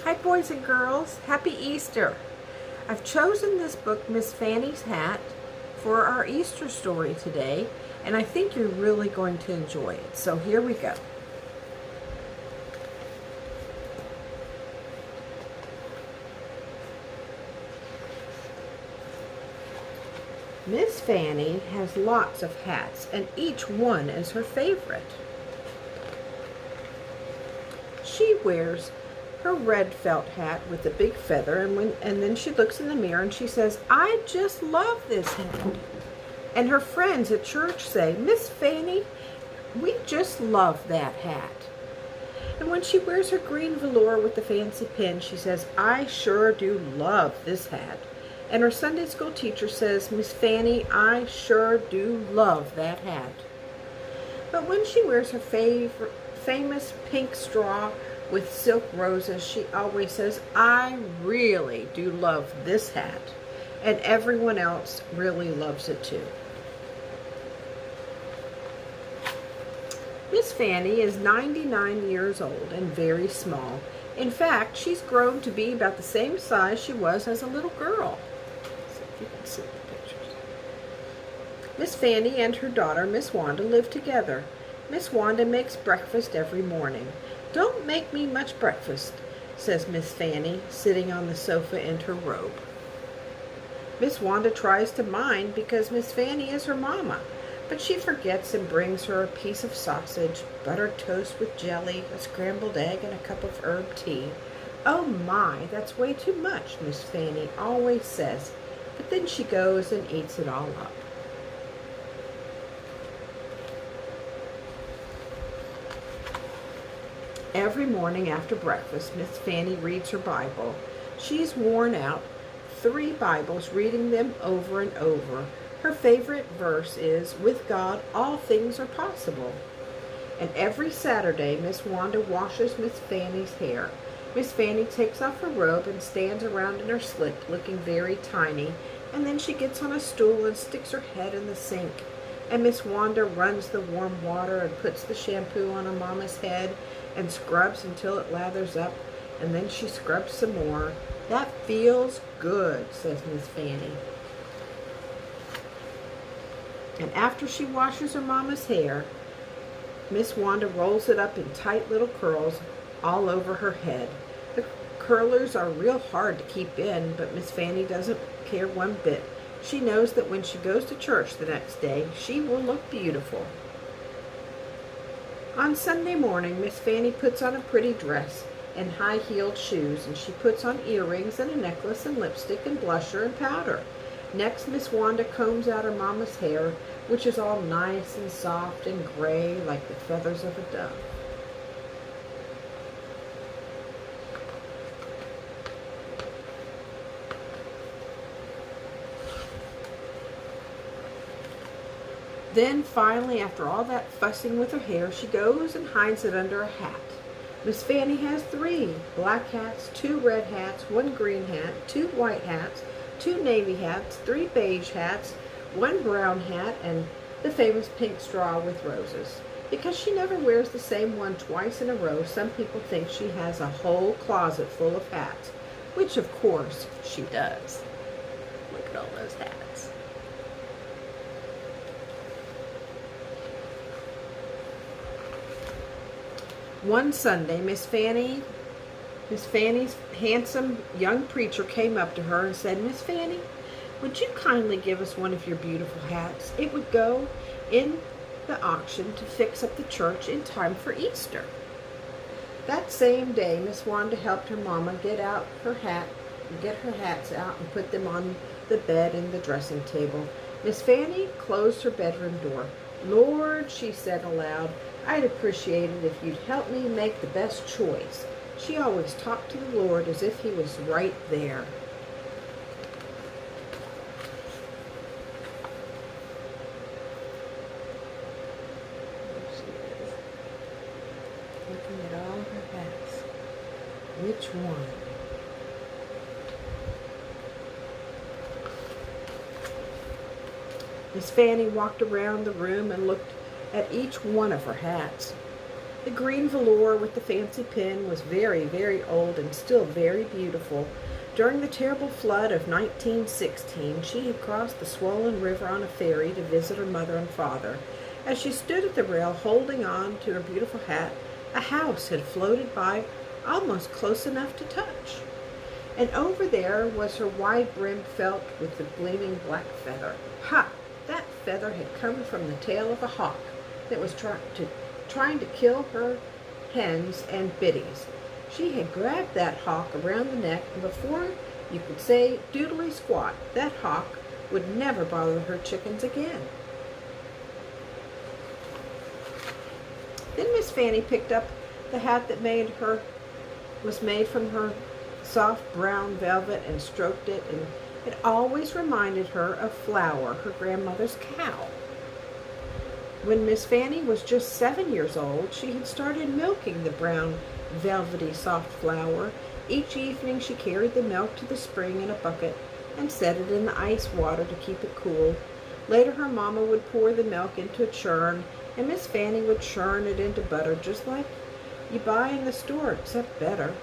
Hi boys and girls, happy Easter. I've chosen this book, Miss Fannie's Hat, for our Easter story today, and I think you're really going to enjoy it. So here we go. Miss Fannie has lots of hats, and each one is her favorite. She wears her red felt hat with a big feather, and then she looks in the mirror and she says, "I just love this hat." And her friends at church say, "Miss Fannie, we just love that hat." And when she wears her green velour with the fancy pin, she says, "I sure do love this hat." And her Sunday school teacher says, "Miss Fannie, I sure do love that hat." But when she wears her famous pink straw with silk roses, she always says, "I really do love this hat." And everyone else really loves it too. Miss Fannie is 99 years old and very small. In fact, she's grown to be about the same size she was as a little girl. So if you can see the pictures. Miss Fannie and her daughter, Miss Wanda, live together. Miss Wanda makes breakfast every morning. "Don't make me much breakfast," says Miss Fannie, sitting on the sofa in her robe. Miss Wanda tries to mind because Miss Fannie is her mama, but she forgets and brings her a piece of sausage, buttered toast with jelly, a scrambled egg, and a cup of herb tea. "Oh my, that's way too much," Miss Fannie always says, but then she goes and eats it all up. Every morning after breakfast, Miss Fannie reads her Bible. She's worn out 3 Bibles reading them over and over. Her favorite verse is, "With God, all things are possible." And every Saturday, Miss Wanda washes Miss Fannie's hair. Miss Fannie takes off her robe and stands around in her slip, looking very tiny, and then she gets on a stool and sticks her head in the sink. And Miss Wanda runs the warm water and puts the shampoo on her mama's head and scrubs until it lathers up, and then she scrubs some more. "That feels good," says Miss Fannie. And after she washes her mama's hair, Miss Wanda rolls it up in tight little curls all over her head. The curlers are real hard to keep in, but Miss Fannie doesn't care one bit. She knows that when she goes to church the next day, she will look beautiful. On Sunday morning, Miss Fannie puts on a pretty dress and high-heeled shoes, and she puts on earrings and a necklace and lipstick and blusher and powder. Next, Miss Wanda combs out her mama's hair, which is all nice and soft and gray like the feathers of a dove. Then finally, after all that fussing with her hair, she goes and hides it under a hat. Miss Fannie has 3 black hats, 2 red hats, 1 green hat, 2 white hats, 2 navy hats, 3 beige hats, 1 brown hat, and the famous pink straw with roses. Because she never wears the same one twice in a row, some people think she has a whole closet full of hats, which of course she does. Look at all those hats. One Sunday, Miss Fannie's handsome young preacher came up to her and said, "Miss Fannie, would you kindly give us one of your beautiful hats? It would go in the auction to fix up the church in time for Easter." That same day, Miss Wanda helped her mama get her hats out and put them on the bed and the dressing table. Miss Fannie closed her bedroom door. "Lord," she said aloud, "I'd appreciate it if you'd help me make the best choice." She always talked to the Lord as if he was right there. There she is, looking at all her hats. Which one? Miss Fannie walked around the room and looked at each one of her hats. The green velour with the fancy pin was very, very old and still very beautiful. During the terrible flood of 1916, she had crossed the swollen river on a ferry to visit her mother and father. As she stood at the rail holding on to her beautiful hat, a house had floated by almost close enough to touch. And over there was her wide-brimmed felt with the gleaming black feather. Ha! That feather had come from the tail of a hawk that was trying to kill her hens and biddies. She had grabbed that hawk around the neck, and before you could say doodly squat, that hawk would never bother her chickens again. Then Miss Fannie picked up the hat that was made from her soft brown velvet and stroked it, and it always reminded her of Flower, her grandmother's cow. When Miss Fannie was just 7 years old, she had started milking the brown, velvety, soft Flower. Each evening she carried the milk to the spring in a bucket and set it in the ice water to keep it cool. Later her mama would pour the milk into a churn, and Miss Fannie would churn it into butter just like you buy in the store, except better.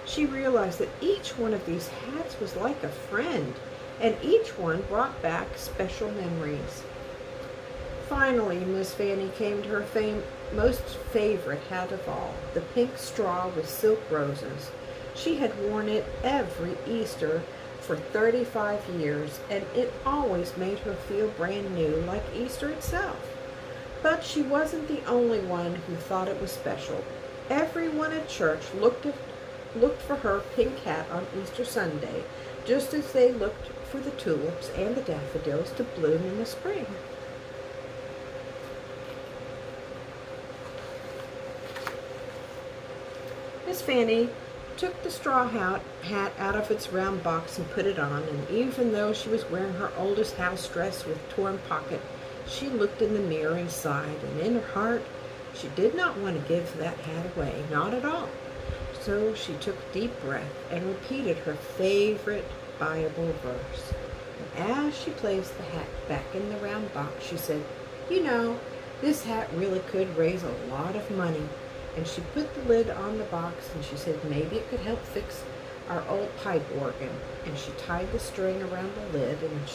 She realized that each one of these hats was like a friend, and each one brought back special memories. Finally, Miss Fannie came to her most favorite hat of all, the pink straw with silk roses. She had worn it every Easter for 35 years, and it always made her feel brand new, like Easter itself. But she wasn't the only one who thought it was special. Everyone at church looked for her pink hat on Easter Sunday, just as they looked for the tulips and the daffodils to bloom in the spring. Miss Fannie took the straw hat out of its round box and put it on, and even though she was wearing her oldest house dress with torn pocket, she looked in the mirror and sighed, and in her heart she did not want to give that hat away, not at all. So she took a deep breath and repeated her favorite Bible verse. And as she placed the hat back in the round box, she said, "You know, this hat really could raise a lot of money." And she put the lid on the box and she said maybe it could help fix our old pipe organ. And she tied the string around the lid, and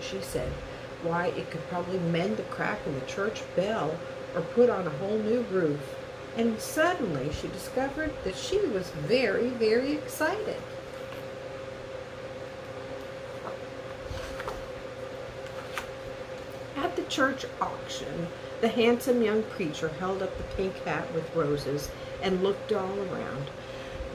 she said, why, it could probably mend the crack in the church bell or put on a whole new roof. And suddenly she discovered that she was very, very excited. At the church auction, the handsome young preacher held up the pink hat with roses and looked all around.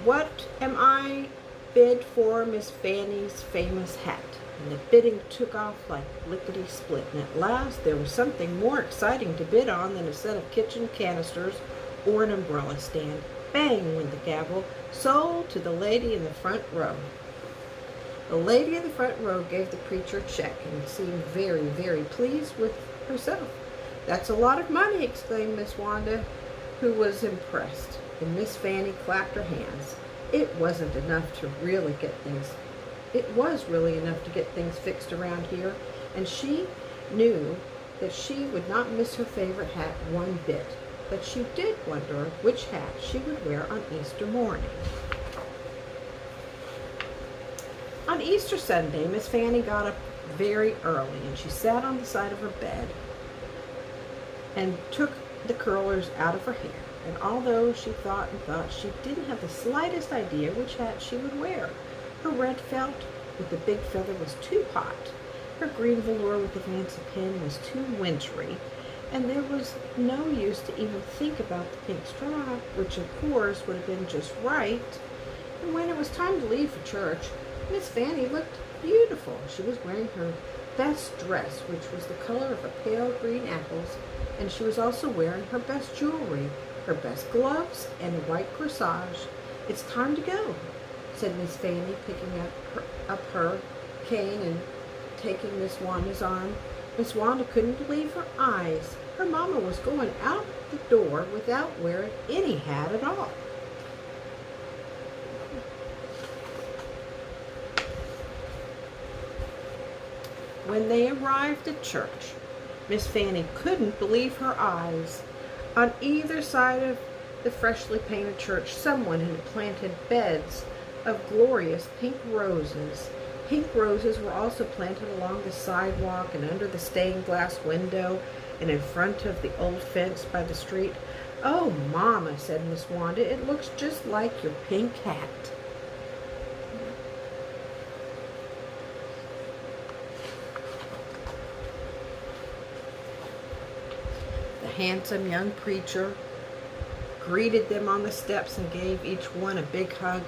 "What am I bid for Miss Fannie's famous hat?" And the bidding took off like lickety-split, and at last there was something more exciting to bid on than a set of kitchen canisters or an umbrella stand. Bang went the gavel, sold to the lady in the front row. The lady in the front row gave the preacher a check and seemed very, very pleased with herself. "That's a lot of money," exclaimed Miss Wanda, who was impressed. And Miss Fannie clapped her hands. It was really enough to get things fixed around here, and she knew that she would not miss her favorite hat one bit. But she did wonder which hat she would wear on Easter morning. On Easter Sunday, Miss Fannie got up very early, and she sat on the side of her bed and took the curlers out of her hair. And although she thought and thought, she didn't have the slightest idea which hat she would wear. Her red felt with the big feather was too hot. Her green velour with the fancy pin was too wintry. And there was no use to even think about the pink straw, which of course would have been just right. And when it was time to leave for church, Miss Fannie looked beautiful. She was wearing her best dress, which was the color of a pale green apples, and she was also wearing her best jewelry, her best gloves, and a white corsage. "It's time to go," said Miss Fannie, picking up her cane and taking Miss Wanda's arm. Miss Wanda couldn't believe her eyes. Her mama was going out the door without wearing any hat at all. When they arrived at church, Miss Fannie couldn't believe her eyes. On either side of the freshly painted church, someone had planted beds of glorious pink roses. Pink roses were also planted along the sidewalk and under the stained glass window and in front of the old fence by the street. "Oh, Mama," said Miss Wanda, "it looks just like your pink hat." The handsome young preacher greeted them on the steps and gave each one a big hug.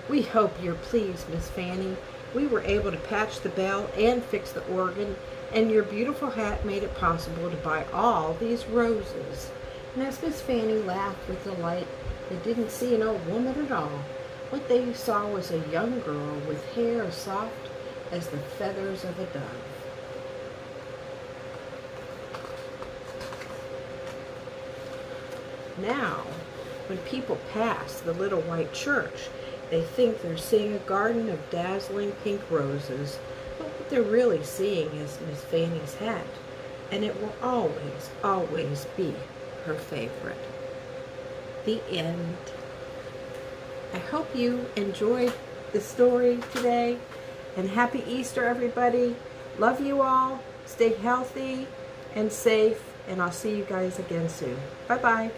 "We hope you're pleased, Miss Fannie. We were able to patch the bell and fix the organ, and your beautiful hat made it possible to buy all these roses." And as Miss Fannie laughed with delight, they didn't see an old woman at all. What they saw was a young girl with hair as soft as the feathers of a dove. Now, when people pass the little white church, they think they're seeing a garden of dazzling pink roses, but what they're really seeing is Miss Fannie's hat, and it will always, always be her favorite. The end. I hope you enjoyed the story today, and happy Easter, everybody. Love you all. Stay healthy and safe, and I'll see you guys again soon. Bye-bye.